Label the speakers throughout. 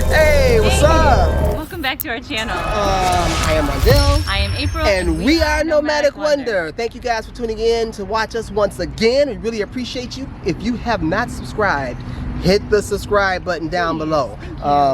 Speaker 1: Hey, what's up?
Speaker 2: Welcome back to our channel.
Speaker 1: I am Rondell.
Speaker 2: I am April.
Speaker 1: And we are Nomadic Wonder. Thank you guys for tuning in to watch us once again. We really appreciate you. If you have not subscribed, hit the subscribe button down below.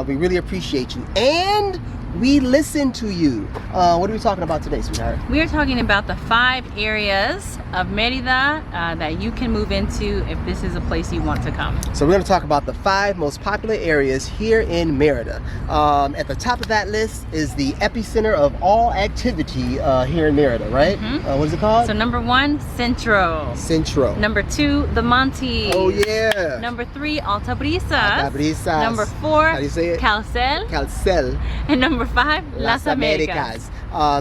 Speaker 1: We really appreciate you. And we listen to you. What are we talking about today, sweetheart?
Speaker 2: We are talking about the 5 areas of Merida that you can move into if this is a place you want to come.
Speaker 1: So we're going to talk about the 5 most popular areas here in Merida. At the top of that list is the epicenter of all activity here in Merida, right? What is it called?
Speaker 2: So number 1, Centro.
Speaker 1: Centro.
Speaker 2: Number 2, the Montes.
Speaker 1: Oh yeah.
Speaker 2: Number 3, Altabrisas.
Speaker 1: Altabrisas.
Speaker 2: Number 4,
Speaker 1: how do you say it?
Speaker 2: Caucel.
Speaker 1: Caucel.
Speaker 2: And number 5, Las Americas.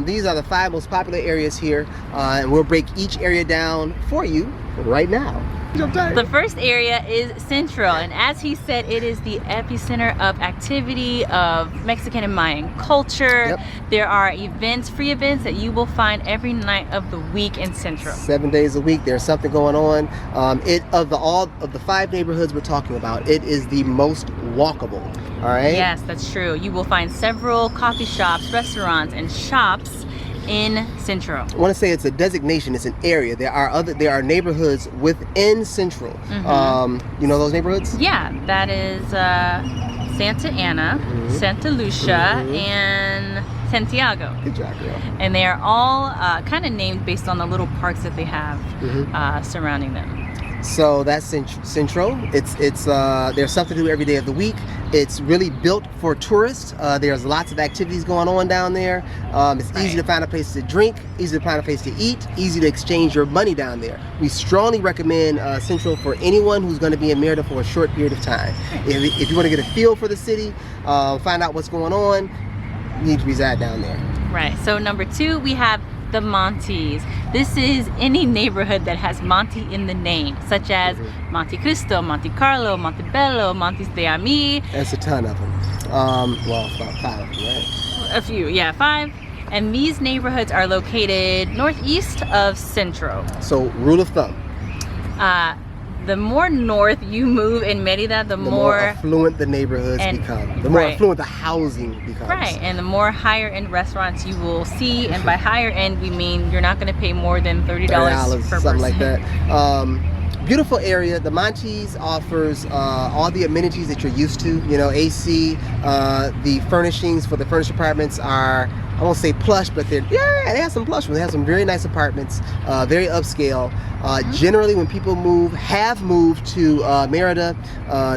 Speaker 1: These are the 5 most popular areas here, and we'll break each area down for you right now.
Speaker 2: The first area is Centro, and as he said, it is the epicenter of activity of Mexican and Mayan culture.
Speaker 1: Yep.
Speaker 2: There are events, free events that you will find every night of the week in Centro.
Speaker 1: 7 days a week, there's something going on. All of the 5 neighborhoods we're talking about, it is the most walkable. All right.
Speaker 2: Yes, that's true. You will find several coffee shops, restaurants, and shops in Centro.
Speaker 1: I want to say it's a designation. It's an area. There are neighborhoods within Central. You know those neighborhoods?
Speaker 2: Yeah, that is Santa Ana, Santa Lucia, and Santiago.
Speaker 1: Good job, girl.
Speaker 2: And they are all kind of named based on the little parks that they have surrounding them.
Speaker 1: So that's Centro. There's something to do every day of the week. It's really built for tourists. There's lots of activities going on down there. It's easy to find a place to drink, easy to find a place to eat, easy to exchange your money down there. We strongly recommend Centro for anyone who's going to be in Merida for a short period of time. If you want to get a feel for the city, find out what's going on, you need to reside down there.
Speaker 2: Right. So number 2, we have the Montes. This is any neighborhood that has Monte in the name, such as Montecristo, Montecarlo, Montebello, Montes de Ami.
Speaker 1: That's a ton of them. Well, about 5 of them, right?
Speaker 2: A few, yeah, 5. And these neighborhoods are located northeast of Centro.
Speaker 1: So, rule of thumb.
Speaker 2: The more north you move in Merida, the more
Speaker 1: affluent the neighborhoods become. The more affluent the housing becomes.
Speaker 2: Right, and the more higher end restaurants you will see, and by higher end we mean you're not going to pay more than $30 per person.
Speaker 1: Something like that. Beautiful area. The Montes offers all the amenities that you're used to. You know, AC. The furnishings for the furnished apartments are, I won't say plush, but they have some plush ones. They have some very nice apartments, very upscale. Generally, when people have moved to Merida,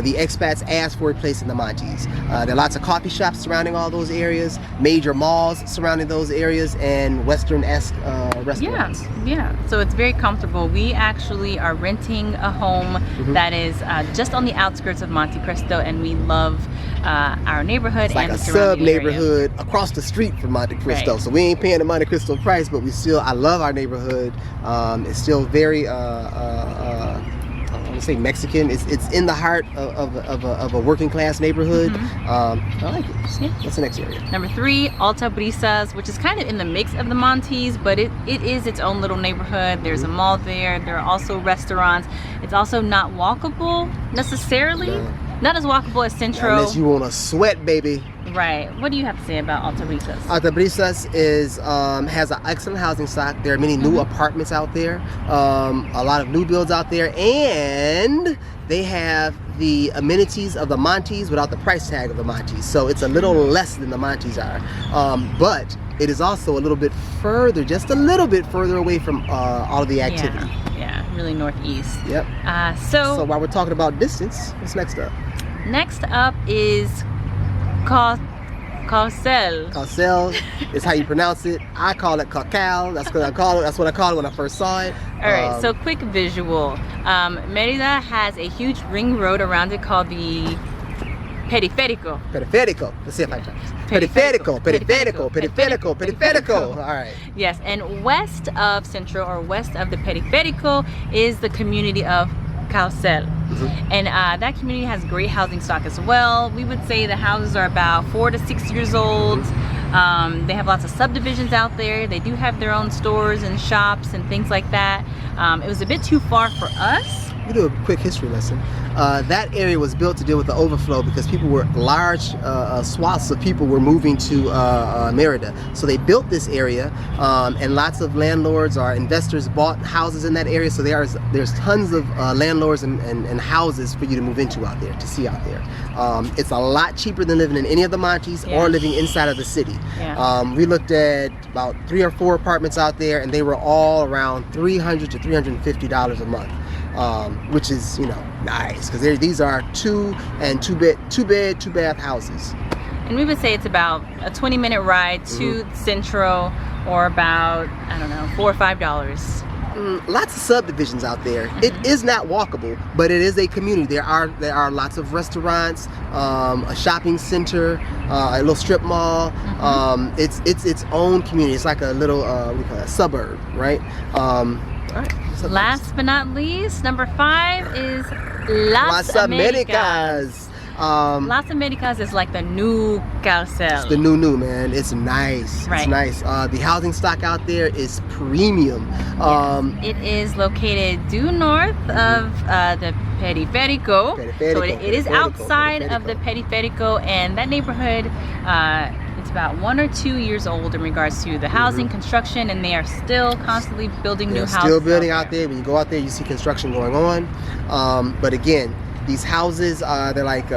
Speaker 1: the expats ask for a place in the Montes. There are lots of coffee shops surrounding all those areas, major malls surrounding those areas, and Western-esque restaurants.
Speaker 2: Yeah. So it's very comfortable. We actually are renting a home that is just on the outskirts of Montecristo, and we love our neighborhood.
Speaker 1: It's like
Speaker 2: and
Speaker 1: a sub-neighborhood across the street from Montecristo. Right. So we ain't paying the Montecristo price, but I love our neighborhood. It's still very I want to say Mexican. It's in the heart of a working class neighborhood. I like it. Yeah. What's the next area?
Speaker 2: Number 3, Altabrisas, which is kind of in the mix of the Montes, but it is its own little neighborhood. There's a mall there. There are also restaurants. It's also not walkable necessarily. No. Not as walkable as Centro.
Speaker 1: Unless you want to sweat, baby.
Speaker 2: Right. What do you have to say about Altabrisas?
Speaker 1: Altabrisas has an excellent housing stock. There are many new apartments out there, a lot of new builds out there, and they have the amenities of the Montes without the price tag of the Montes. So it's a little less than the Montes are, but it is also a little bit further, just a little bit further away from all of the activity.
Speaker 2: Yeah, really northeast.
Speaker 1: Yep. So while we're talking about distance, what's next up?
Speaker 2: Next up is Caucel.
Speaker 1: Caucel is how you pronounce it. I call it Caucel. That's what I call it. That's what I called it when I first saw it.
Speaker 2: All right. So quick visual. Merida has a huge ring road around it called the Periférico.
Speaker 1: Periférico. Let's see if I can. Periférico. Periférico. Periférico. Periférico. All right.
Speaker 2: Yes, and west of Centro, or west of the Periférico, is the community of Caucel. And that community has great housing stock as well. We would say the houses are about 4 to 6 years old. They have lots of subdivisions out there. They do have their own stores and shops and things like that. It was a bit too far for us,
Speaker 1: we do a quick history lesson. That area was built to deal with the overflow because people were large swaths of people were moving to Merida. So they built this area, and lots of landlords or investors bought houses in that area. So there's tons of landlords and houses for you to move into out there, to see out there. It's a lot cheaper than living in any of the Montes or living inside of the city. We looked at about 3 or 4 apartments out there, and they were all around $300 to $350 a month. Which is, you know, nice, because these are 2 and 2 bath houses.
Speaker 2: And we would say it's about a 20-minute ride to Centro, or about, I don't know, $4 or $5.
Speaker 1: Lots of subdivisions out there. It is not walkable, but it is a community. There are lots of restaurants, a shopping center, a little strip mall. It's its own community. It's like a little what do you call it, suburb, right? All right.
Speaker 2: Last but not least, number 5 is Las Americas. Las Americas is like the new Caucel.
Speaker 1: It's the new, man. It's nice.
Speaker 2: Right.
Speaker 1: It's nice. The housing stock out there is premium.
Speaker 2: It is located due north of the Periférico. So it is outside of the Periférico, and that neighborhood, it's about 1 or 2 years old in regards to the housing construction, and they are still constantly building new houses.
Speaker 1: Still building out there. When you go out there, you see construction going on. But again, these houses, they're like,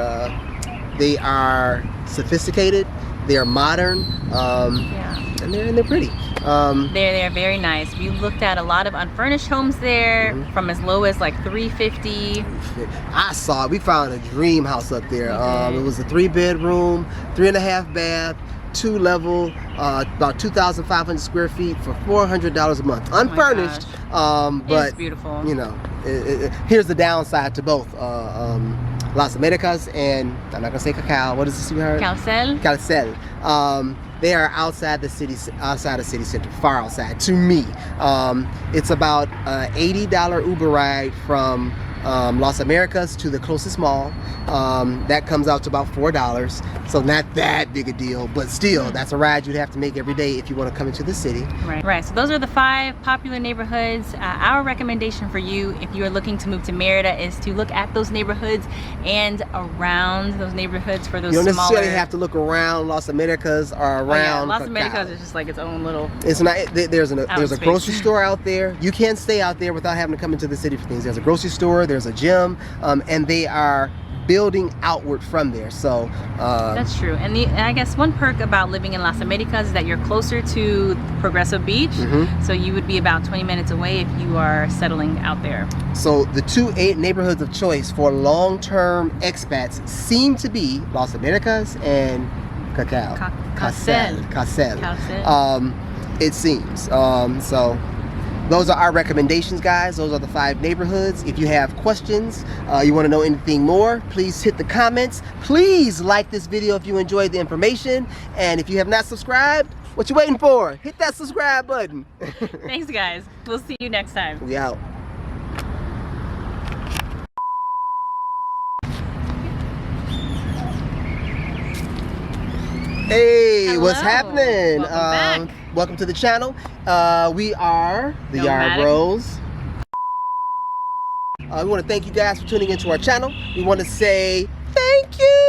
Speaker 1: they are sophisticated, they are modern, and they're pretty.
Speaker 2: They're very nice. We looked at a lot of unfurnished homes there, from as low as like $350.
Speaker 1: We found a dream house up there. It was a 3-bedroom, 3.5 bath, 2-level, about 2,500 square feet for $400 a month, unfurnished. But
Speaker 2: it's beautiful.
Speaker 1: You know, here's the downside to both Las Americas and, I'm not gonna say Caucel. What is this we heard?
Speaker 2: Caucel.
Speaker 1: Caucel. They are outside the city center, far outside. To me, it's about an $80 Uber ride from Las Americas to the closest mall. That comes out to about $4, so not that big a deal, but still, that's a ride you'd have to make every day if you want to come into the city.
Speaker 2: Right. So those are the 5 popular neighborhoods. Our recommendation for you, if you are looking to move to Merida, is to look at those neighborhoods and around those neighborhoods for those smaller.
Speaker 1: You don't necessarily have to look around Las Americas or around.
Speaker 2: Las Americas is just like its own little.
Speaker 1: It's not. There's a grocery store out there. You can stay out there without having to come into the city for things. There's a grocery store. There's a gym, and they are building outward from there. So
Speaker 2: that's true. And I guess one perk about living in Las Americas is that you're closer to Progreso Beach, so you would be about 20 minutes away if you are settling out there. So
Speaker 1: the 2 neighborhoods of choice for long-term expats seem to be Las Americas and Caucel. It seems. So those are our recommendations, guys. Those are the 5 neighborhoods. If you have questions, you want to know anything more, please hit the comments. Please like this video if you enjoyed the information. And if you have not subscribed, what you waiting for? Hit that subscribe button.
Speaker 2: Thanks, guys. We'll see you next time.
Speaker 1: We out. Hey, hello. What's happening?
Speaker 2: Welcome back.
Speaker 1: Welcome to the channel. We are the Yarbros. We want to thank you guys for tuning into our channel. We want to say thank you.